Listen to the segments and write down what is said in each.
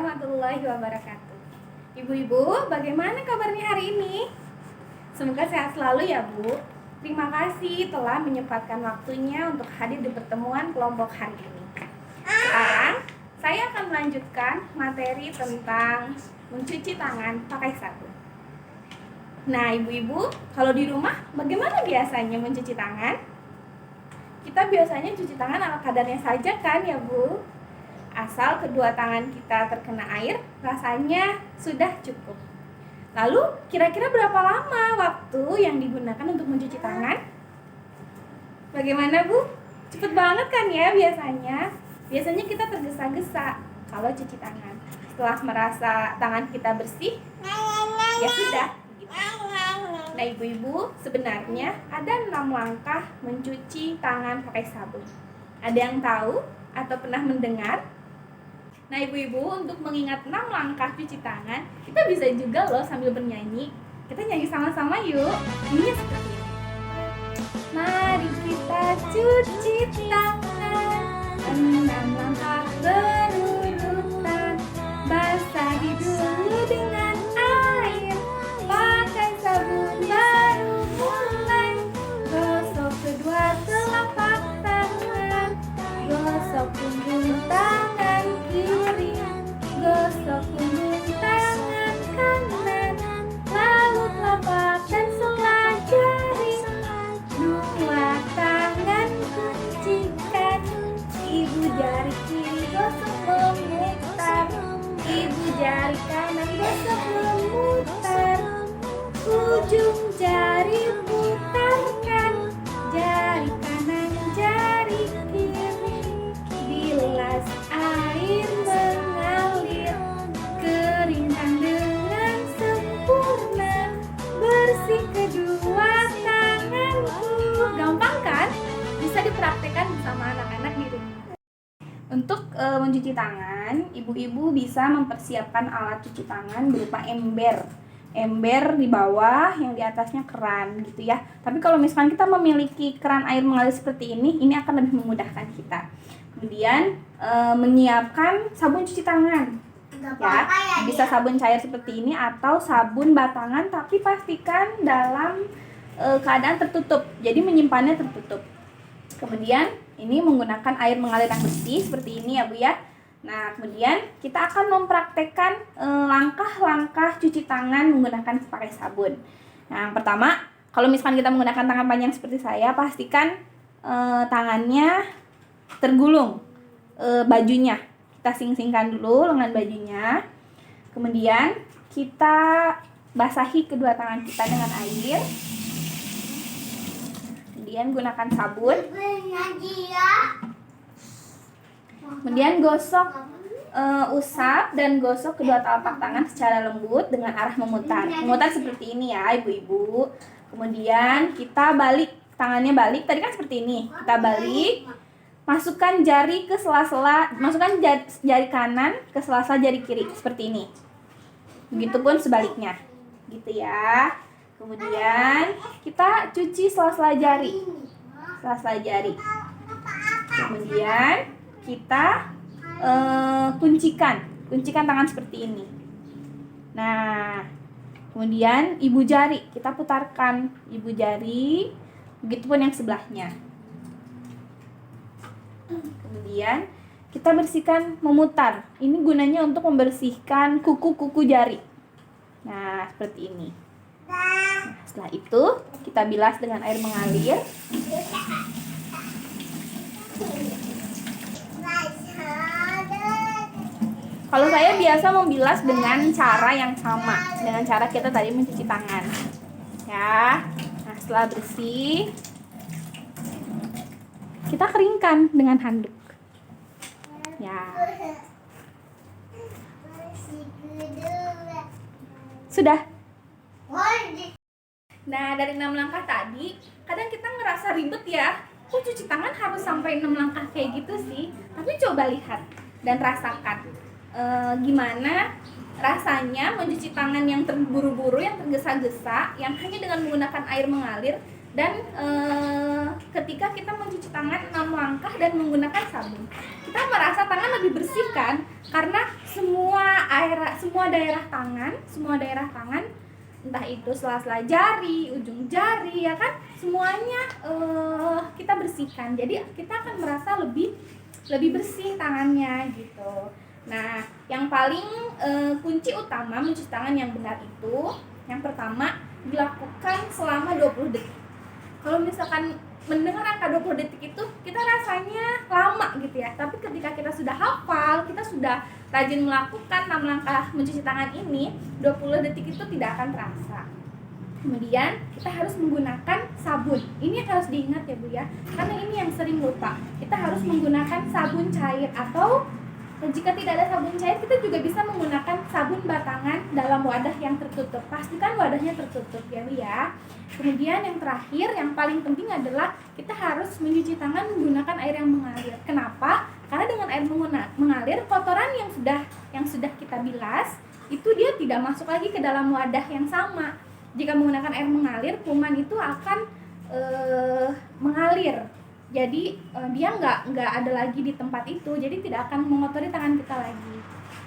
warahmatullahi wabarakatuh. Ibu-ibu, bagaimana kabarnya hari ini? Semoga sehat selalu ya Bu. Terima kasih telah menyempatkan waktunya untuk hadir di pertemuan kelompok hari ini. Sekarang, saya akan melanjutkan materi tentang mencuci tangan pakai sabun. Nah ibu-ibu, kalau di rumah bagaimana biasanya mencuci tangan? Kita biasanya cuci tangan ala kadarnya saja kan ya Bu? Asal kedua tangan kita terkena air, rasanya sudah cukup. Lalu, kira-kira berapa lama waktu yang digunakan untuk mencuci tangan? Bagaimana Bu? Cepet banget kan ya biasanya? Biasanya kita tergesa-gesa kalau cuci tangan. Setelah merasa tangan kita bersih, ya sudah. Gitu. Nah ibu-ibu, sebenarnya ada 6 langkah mencuci tangan pakai sabun. Ada yang tahu atau pernah mendengar? Nah ibu-ibu, untuk mengingat 6 langkah cuci tangan, kita bisa juga loh sambil bernyanyi. Kita nyanyi sama-sama yuk. Bunyinya seperti ini. Mari kita cuci tangan, 6 langkah berurutan. Basahi dulu dengan air, pakai sabun baru mulai. Gosok kedua telapak tangan, gosok punggung tangan kiri, gosok punggung tangan kanan, lalu telapak dan sebelah jari. Dua tangan kuncikan, ibu jari kiri gosok memutar, ibu jari kanan gosok memutar. Ujung jari putarkan, jari kanan jari kiri. Bilas air mengalir, keringkan dengan sempurna. Bersih kedua tanganku. Gampang kan? Bisa dipraktekkan bersama anak-anak di rumah. Untuk mencuci tangan, ibu-ibu bisa mempersiapkan alat cuci tangan berupa ember di bawah, yang di atasnya keran gitu ya. Tapi kalau misalkan kita memiliki keran air mengalir seperti ini akan lebih memudahkan kita. Kemudian menyiapkan sabun cuci tangan. Ya, bisa sabun cair seperti ini atau sabun batangan, tapi pastikan dalam keadaan tertutup. Jadi menyimpannya tertutup. Kemudian ini menggunakan air mengalir yang bersih seperti ini ya Bu ya. Nah, kemudian kita akan mempraktekkan langkah-langkah cuci tangan menggunakan pakai sabun. Nah, yang pertama, kalau misalkan kita menggunakan tangan panjang seperti saya, pastikan tangannya tergulung bajunya. Kita sing-singkan dulu lengan bajunya. Kemudian kita basahi kedua tangan kita dengan air. Kemudian gunakan sabun. Kemudian gosok, usap dan gosok kedua telapak tangan secara lembut dengan arah memutar. Memutar seperti ini ya ibu-ibu. Kemudian kita balik, tangannya balik. Tadi kan seperti ini. Kita balik. Masukkan jari ke sela-sela, masukkan jari kanan ke sela-sela jari kiri seperti ini. Begitupun sebaliknya. Gitu ya. Kemudian kita cuci sela-sela jari. Sela-sela jari. Kemudian kita kuncikan tangan seperti ini. Nah, kemudian ibu jari kita putarkan, ibu jari, begitupun yang sebelahnya. Kemudian kita bersihkan memutar. Ini gunanya untuk membersihkan kuku-kuku jari. Nah, seperti ini. Nah, setelah itu kita bilas dengan air mengalir. Kalau saya biasa membilas dengan cara yang sama, dengan cara kita tadi mencuci tangan. Ya. Nah, setelah bersih, kita keringkan dengan handuk. Ya. Sudah. Nah, dari 6 langkah tadi, kadang kita ngerasa ribet ya. Kok cuci tangan harus sampai 6 langkah kayak gitu sih? Tapi coba lihat dan rasakan. Gimana rasanya mencuci tangan yang terburu-buru, yang tergesa-gesa, yang hanya dengan menggunakan air mengalir. Dan ketika kita mencuci tangan 6 langkah dan menggunakan sabun, kita merasa tangan lebih bersih kan? Karena semua semua daerah tangan, entah itu sela-sela jari, ujung jari, ya kan, semuanya kita bersihkan. Jadi kita akan merasa lebih bersih tangannya gitu. Nah, yang paling kunci utama mencuci tangan yang benar itu, yang pertama, dilakukan selama 20 detik. Kalau misalkan mendengar angka 20 detik itu kita rasanya lama gitu ya, tapi ketika kita sudah hafal, kita sudah rajin melakukan 6 langkah mencuci tangan ini, 20 detik itu tidak akan terasa. Kemudian kita harus menggunakan sabun. Ini harus diingat ya Bu ya, karena ini yang sering lupa. Kita harus menggunakan sabun cair, atau jika tidak ada sabun cair, kita juga bisa menggunakan sabun batangan dalam wadah yang tertutup. Pastikan wadahnya tertutup ya Bu ya. Kemudian yang terakhir, yang paling penting adalah kita harus mencuci tangan menggunakan air yang mengalir. Kenapa? Karena dengan air mengalir, kotoran yang sudah kita bilas itu dia tidak masuk lagi ke dalam wadah yang sama. Jika menggunakan air mengalir, kuman itu akan mengalir. Jadi dia nggak ada lagi di tempat itu, jadi tidak akan mengotori tangan kita lagi.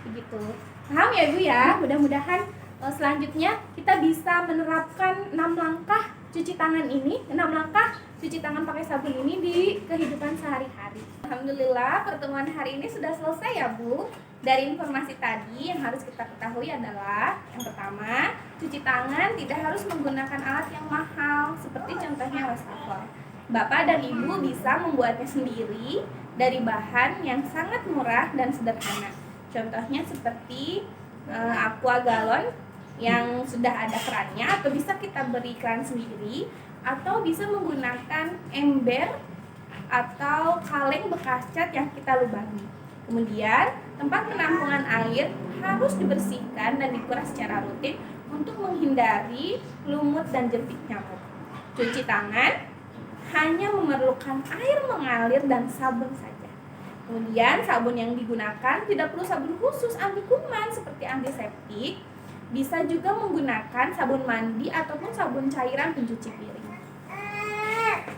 Begitu. Paham ya Bu ya? Mudah-mudahan selanjutnya kita bisa menerapkan 6 langkah cuci tangan ini, 6 langkah cuci tangan pakai sabun ini di kehidupan sehari-hari. Alhamdulillah, pertemuan hari ini sudah selesai ya Bu. Dari informasi tadi yang harus kita ketahui adalah, yang pertama, cuci tangan tidak harus menggunakan alat yang mahal seperti contohnya wastafel. Bapak dan Ibu bisa membuatnya sendiri dari bahan yang sangat murah dan sederhana. Contohnya seperti aqua galon yang sudah ada kerannya, atau bisa kita beri keran sendiri, atau bisa menggunakan ember atau kaleng bekas cat yang kita lubangi. Kemudian tempat penampungan air harus dibersihkan dan dikuras secara rutin untuk menghindari lumut dan jentik nyamuk. Cuci tangan hanya memerlukan air mengalir dan sabun saja. Kemudian sabun yang digunakan tidak perlu sabun khusus anti kuman seperti antiseptik. Bisa juga menggunakan sabun mandi ataupun sabun cairan pencuci piring.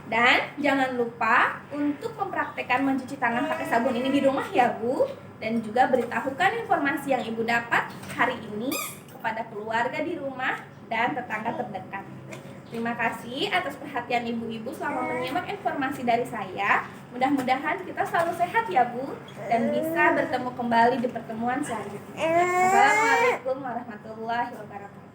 Dan jangan lupa untuk mempraktekkan mencuci tangan pakai sabun ini di rumah ya Bu. Dan juga beritahukan informasi yang Ibu dapat hari ini kepada keluarga di rumah dan tetangga terdekat. Terima kasih atas perhatian ibu-ibu selama menyimak informasi dari saya. Mudah-mudahan kita selalu sehat ya Bu, dan bisa bertemu kembali di pertemuan selanjutnya. Assalamualaikum warahmatullahi wabarakatuh.